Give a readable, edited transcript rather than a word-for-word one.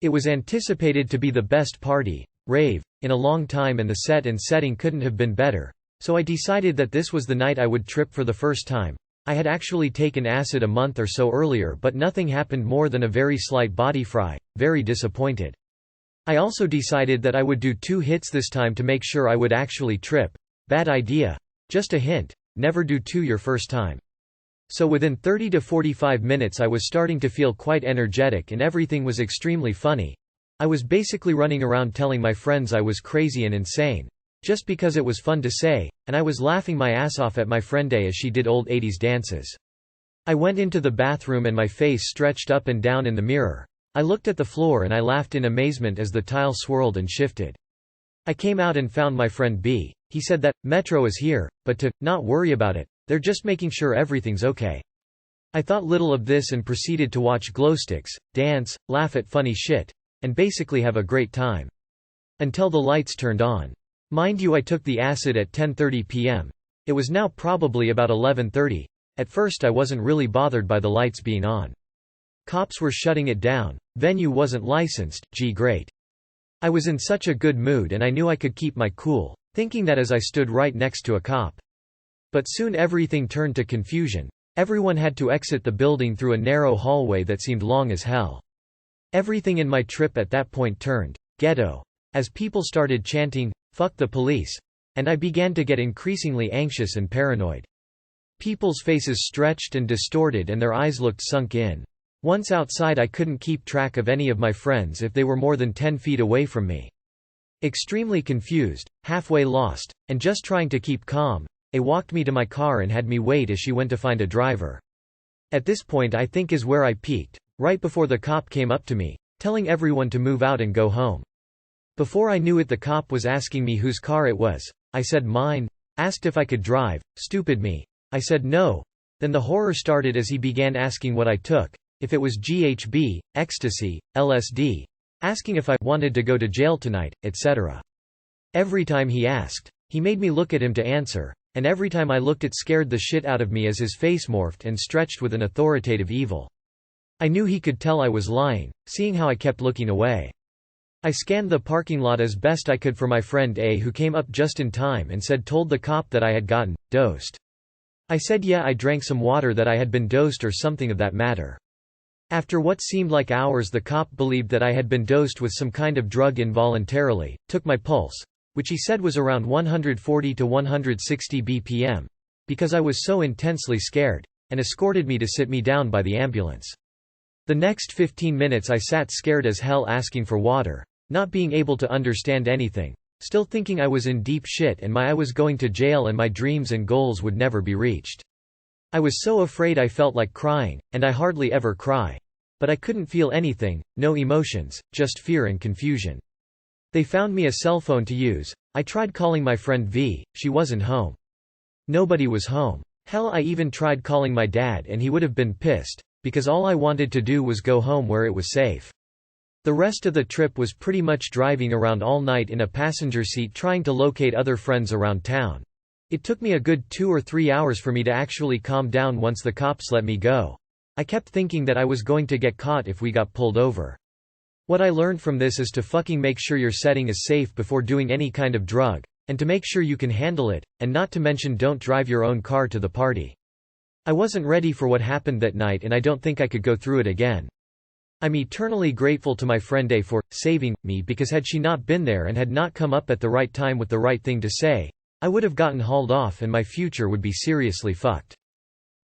It was anticipated to be the best party, rave, in a long time, and the set and setting couldn't have been better, so I decided that this was the night I would trip for the first time. I had actually taken acid a month or so earlier, but nothing happened more than a very slight body fry, very disappointed. I also decided that I would do 2 hits this time to make sure I would actually trip. Bad idea. Just a hint, never do 2 your first time. So within 30 to 45 minutes I was starting to feel quite energetic and everything was extremely funny. I was basically running around telling my friends I was crazy and insane, just because it was fun to say, and I was laughing my ass off at my friend A as she did old 80s dances. I went into the bathroom and my face stretched up and down in the mirror. I looked at the floor and I laughed in amazement as the tile swirled and shifted. I came out and found my friend B. He said that, Metro is here, but to not worry about it, they're just making sure everything's okay. I thought little of this and proceeded to watch glowsticks, dance, laugh at funny shit, and basically have a great time. Until the lights turned on. Mind you, I took the acid at 10:30 p.m. It was now probably about 11:30. At first I wasn't really bothered by the lights being on. Cops were shutting it down. Venue wasn't licensed, great. I was in such a good mood and I knew I could keep my cool, thinking that as I stood right next to a cop. But soon everything turned to confusion. Everyone had to exit the building through a narrow hallway that seemed long as hell. Everything in my trip at that point turned ghetto, as people started chanting, "Fuck the police," and I began to get increasingly anxious and paranoid. People's faces stretched and distorted and their eyes looked sunk in. Once outside I couldn't keep track of any of my friends if they were more than 10 feet away from me. Extremely confused, halfway lost, and just trying to keep calm, they walked me to my car and had me wait as she went to find a driver. At this point I think is where I peaked, right before the cop came up to me, telling everyone to move out and go home. Before I knew it the cop was asking me whose car it was. I said mine. Asked if I could drive. Stupid me. I said no. Then the horror started as he began asking what I took. If it was GHB, ecstasy, LSD, asking if I wanted to go to jail tonight, etc. Every time he asked, he made me look at him to answer, and every time I looked it scared the shit out of me as his face morphed and stretched with an authoritative evil. I knew he could tell I was lying, seeing how I kept looking away. I scanned the parking lot as best I could for my friend A, who came up just in time and told the cop that I had gotten dosed. I said yeah, I drank some water, that I had been dosed or something of that matter. After what seemed like hours the cop believed that I had been dosed with some kind of drug involuntarily, took my pulse, which he said was around 140 to 160 bpm, because I was so intensely scared, and escorted me to sit me down by the ambulance. The next 15 minutes I sat scared as hell asking for water, not being able to understand anything, still thinking I was in deep shit and I was going to jail and my dreams and goals would never be reached. I was so afraid I felt like crying, and I hardly ever cry. But I couldn't feel anything, no emotions, just fear and confusion. They found me a cell phone to use. I tried calling my friend V, she wasn't home. Nobody was home. Hell, I even tried calling my dad and he would have been pissed, because all I wanted to do was go home where it was safe. The rest of the trip was pretty much driving around all night in a passenger seat trying to locate other friends around town. It took me a good 2 or 3 hours for me to actually calm down once the cops let me go. I kept thinking that I was going to get caught if we got pulled over. What I learned from this is to fucking make sure your setting is safe before doing any kind of drug, and to make sure you can handle it, and not to mention don't drive your own car to the party. I wasn't ready for what happened that night and I don't think I could go through it again. I'm eternally grateful to my friend A for saving me, because had she not been there and had not come up at the right time with the right thing to say, I would have gotten hauled off and my future would be seriously fucked.